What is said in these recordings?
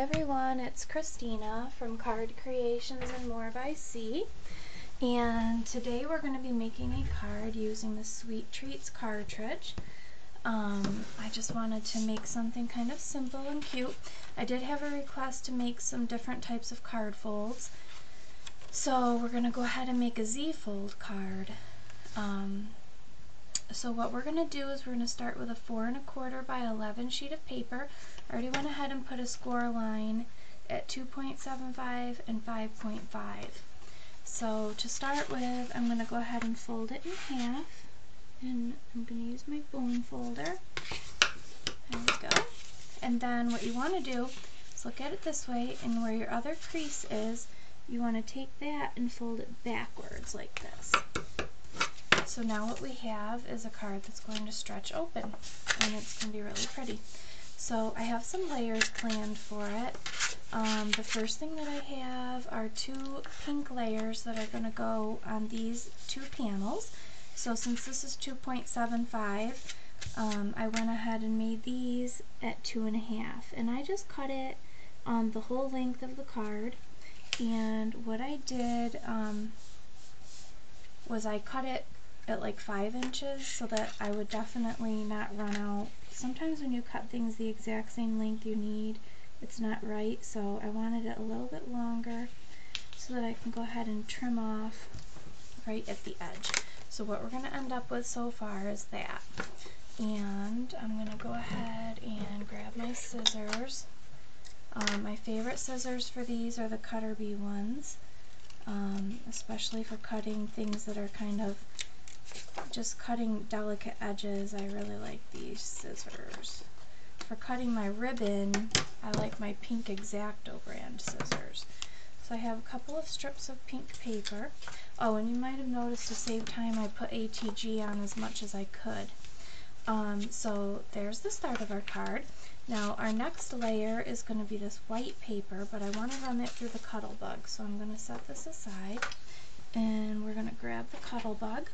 everyone, it's Christina from Card Creations and More by C, and today we're going to be making a card using the Sweet Treats cartridge. I just wanted to make something kind of simple and cute. I did have a request to make some different types of card folds, so we're going to go ahead and make a Z-fold card. So what we're going to do is we're going to start with a 4 1/4 by 11 sheet of paper. I already went ahead and put a score line at 2.75 and 5.5. So to start with, I'm going to go ahead and fold it in half, and I'm going to use my bone folder. There we go. And then what you want to do is look at it this way, and where your other crease is, you want to take that and fold it backwards like this. So now what we have is a card that's going to stretch open, and it's going to be really pretty. So I have some layers planned for it. The first thing that I have are 2 pink layers that are going to go on these 2 panels. So since this is 2.75, I went ahead and made these at 2.5, and I just cut it the whole length of the card. And what I did was I cut it at like 5 inches so that I would definitely not run out. Sometimes when you cut things the exact same length you need, it's not right, so I wanted it a little bit longer so that I can go ahead and trim off right at the edge. So what we're going to end up with so far is that. And I'm going to go ahead and grab my scissors. My favorite scissors for these are the Card.AVI ones, especially for cutting things that are kind of just cutting delicate edges. I really like these scissors. For cutting my ribbon, I like my pink X-Acto brand scissors. So I have a couple of strips of pink paper. Oh, and you might have noticed to save time I put ATG on as much as I could. So there's the start of our card. Now our next layer is going to be this white paper, but I want to run it through the Cuttle Bug. So I'm going to set this aside, and we're going to grab the Cuttle Bug.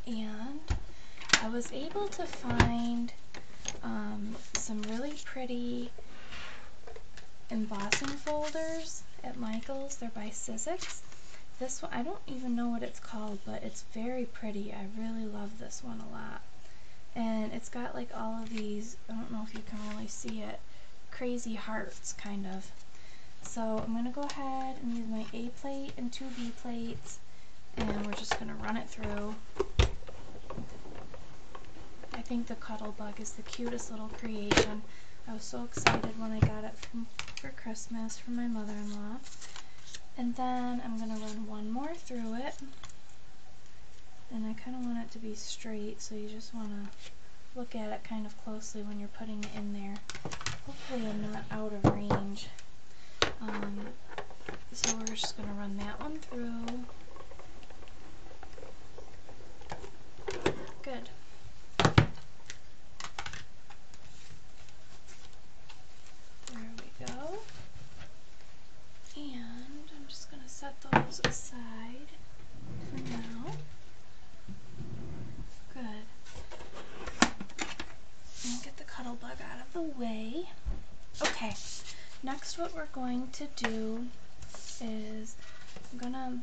And I was able to find some really pretty embossing folders at Michael's. They're by Sizzix. This one, I don't even know what it's called, but it's very pretty. I really love this one a lot. And it's got like all of these, I don't know if you can really see it, crazy hearts kind of. So I'm going to go ahead and use my A plate and 2 B plates, and we're just going to run it through. I think the Cuttle Bug is the cutest little creation. I was so excited when I got it for Christmas from my mother-in-law. And then I'm going to run one more through it. And I kind of want it to be straight, so you just want to look at it kind of closely when you're putting it in there. Hopefully I'm not out of range. So we're just going to run that one through. Good. There we go. And I'm just going to set those aside for now. Good. And get the Cuttle Bug out of the way. Okay, next what we're going to do is I'm gonna,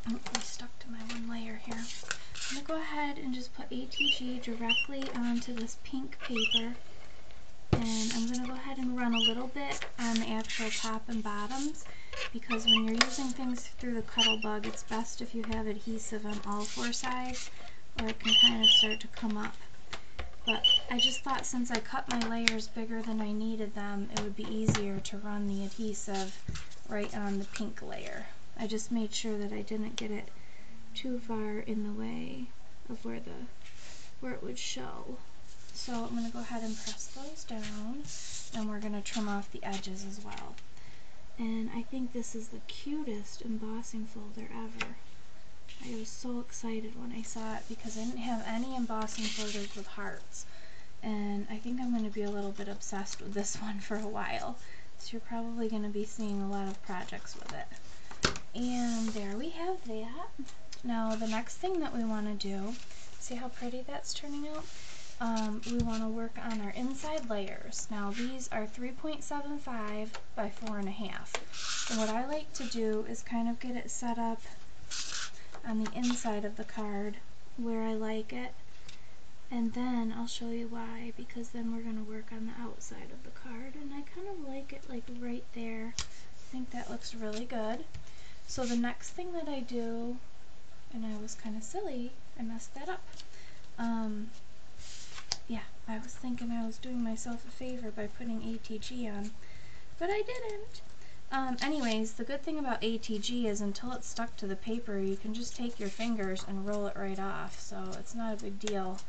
I'm stuck to my one layer here. I'm gonna go ahead and just put ATG directly onto this pink paper, and I'm gonna go ahead and run a little bit on the actual top and bottoms, because when you're using things through the Cuttle Bug, it's best if you have adhesive on all 4 sides, or it can kind of start to come up. But I just thought since I cut my layers bigger than I needed them, it would be easier to run the adhesive right on the pink layer. I just made sure that I didn't get it too far in the way of where it would show. So I'm going to go ahead and press those down, and we're going to trim off the edges as well. And I think this is the cutest embossing folder ever. I was so excited when I saw it because I didn't have any embossing folders with hearts, and I think I'm going to be a little bit obsessed with this one for a while, so you're probably going to be seeing a lot of projects with it. And there we have that. Now the next thing that we want to do, see how pretty that's turning out? we want to work on our inside layers. Now these are 3.75 by 4.5. And what I like to do is kind of get it set up on the inside of the card where I like it. And then I'll show you why, because then we're going to work on the outside of the card. And I kind of like it like right there. I think that looks really good. So the next thing that I do, and I was kind of silly, I messed that up. Yeah, I was thinking I was doing myself a favor by putting ATG on, but I didn't. Anyways, the good thing about ATG is until it's stuck to the paper, you can just take your fingers and roll it right off, so it's not a big deal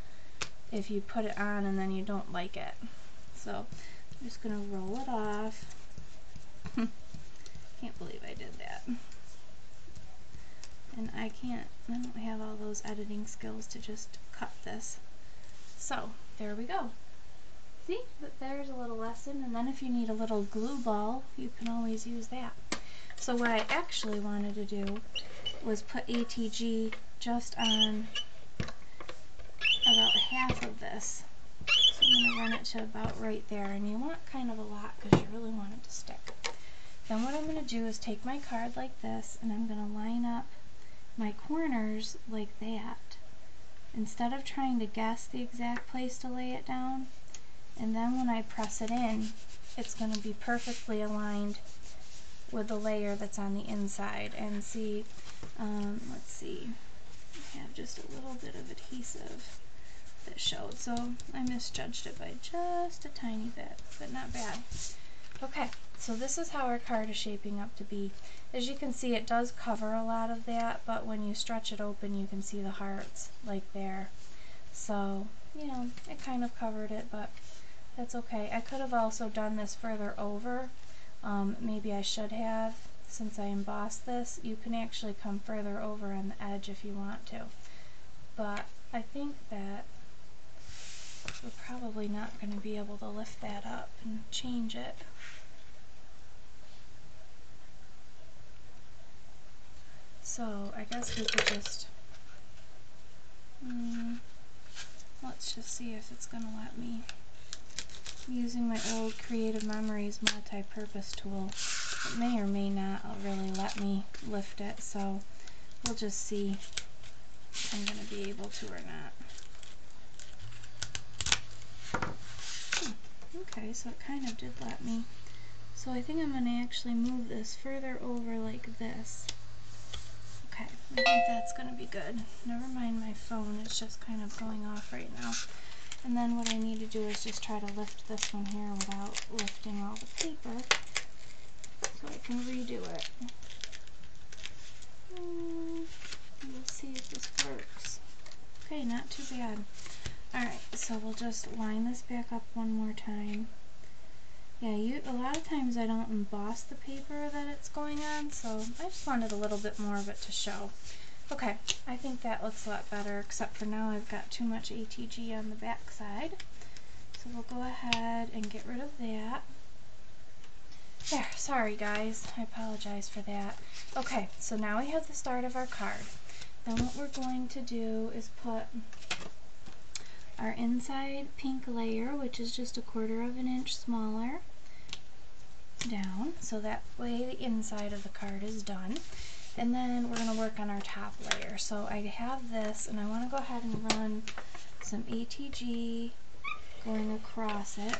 if you put it on and then you don't like it. So I'm just going to roll it off. Can't believe I did that. And I don't have all those editing skills to just cut this. So there we go. See, but there's a little lesson, and then if you need a little glue ball, you can always use that. So what I actually wanted to do was put ATG just on about half of this. So I'm going to run it to about right there, and you want kind of a lot because you really want it to stick. Then what I'm going to do is take my card like this, and I'm going to line up my corners like that. Instead of trying to guess the exact place to lay it down, and then when I press it in, it's going to be perfectly aligned with the layer that's on the inside. And see, let's see, I have just a little bit of adhesive that showed, so I misjudged it by just a tiny bit, but not bad. Okay, so this is how our card is shaping up to be. As you can see, it does cover a lot of that, but when you stretch it open, you can see the hearts like there. So, you know, it kind of covered it, but that's okay. I could have also done this further over. Maybe I should have, since I embossed this. You can actually come further over on the edge if you want to. But I think that we're probably not going to be able to lift that up and change it. So I guess we could just, let's just see if it's going to let me. I'm using my old Creative Memories multi-purpose tool. It may or may not really let me lift it, so we'll just see if I'm going to be able to or not. Okay, so it kind of did let me. So I think I'm going to actually move this further over like this. Okay, I think that's going to be good. Never mind my phone, it's just kind of going off right now. And then what I need to do is just try to lift this one here without lifting all the paper, so I can redo it. We'll see if this works. Okay, not too bad. Alright, so we'll just line this back up one more time. Yeah, a lot of times I don't emboss the paper that it's going on, so I just wanted a little bit more of it to show. Okay, I think that looks a lot better, except for now I've got too much ATG on the back side. So we'll go ahead and get rid of that. There, sorry guys, I apologize for that. Okay, so now we have the start of our card. Then what we're going to do is put our inside pink layer, which is just 1/4 of an inch smaller, down, so that way the inside of the card is done. And then we're going to work on our top layer. So I have this, and I want to go ahead and run some ATG going across it.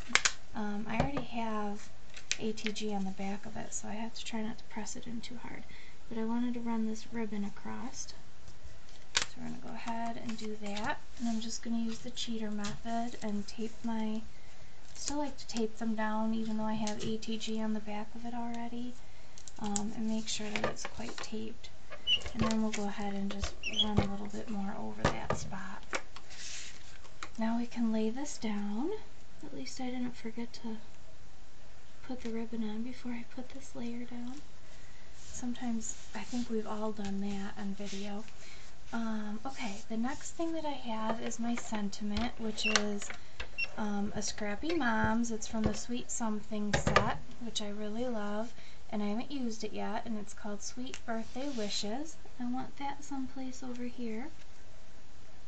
I already have ATG on the back of it, so I have to try not to press it in too hard. But I wanted to run this ribbon across. So we're going to go ahead and do that. And I'm just going to use the cheater method and tape my... Still like to tape them down even though I have ATG on the back of it already, and make sure that it's quite taped. And then we'll go ahead and just run a little bit more over that spot. Now we can lay this down. At least I didn't forget to put the ribbon on before I put this layer down. Sometimes I think we've all done that on video. Okay, the next thing that I have is my sentiment, which is a Scrappy Mom's. It's from the Sweet Something set, which I really love, and I haven't used it yet, and it's called Sweet Birthday Wishes. I want that someplace over here.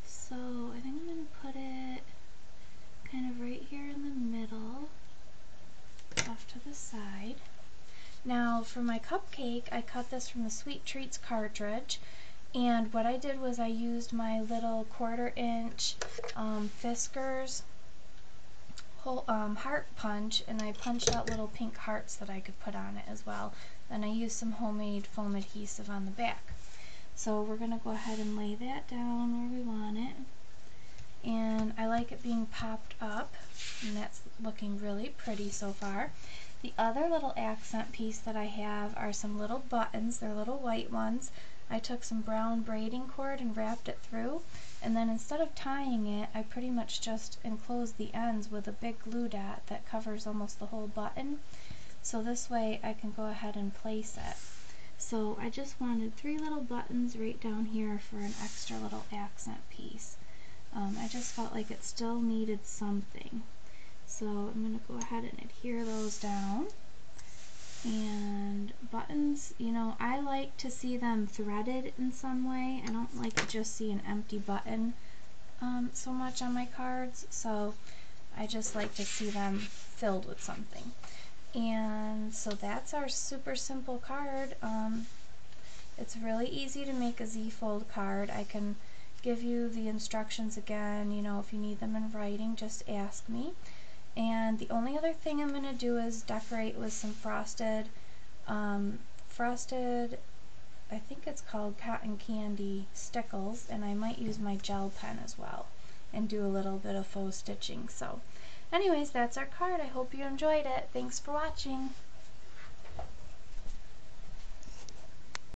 So I think I'm going to put it kind of right here in the middle, off to the side. Now for my cupcake, I cut this from the Sweet Treats cartridge, and what I did was I used my little 1/4-inch Fiskars heart punch, and I punched out little pink hearts that I could put on it as well. Then I used some homemade foam adhesive on the back. So we're going to go ahead and lay that down where we want it. And I like it being popped up, and that's looking really pretty so far. The other little accent piece that I have are some little buttons. They're little white ones. I took some brown braiding cord and wrapped it through, and then instead of tying it, I pretty much just enclosed the ends with a big glue dot that covers almost the whole button. So this way I can go ahead and place it. So I just wanted 3 little buttons right down here for an extra little accent piece. I just felt like it still needed something. So I'm going to go ahead and adhere those down. And buttons, you know, I like to see them threaded in some way. I don't like to just see an empty button so much on my cards, so I just like to see them filled with something. And so that's our super simple card. It's really easy to make a Z-fold card. I can give you the instructions again. You know, if you need them in writing, just ask me. And the only other thing I'm going to do is decorate with some frosted, I think it's called cotton candy stickles, and I might use my gel pen as well and do a little bit of faux stitching. So anyways, that's our card. I hope you enjoyed it. Thanks for watching.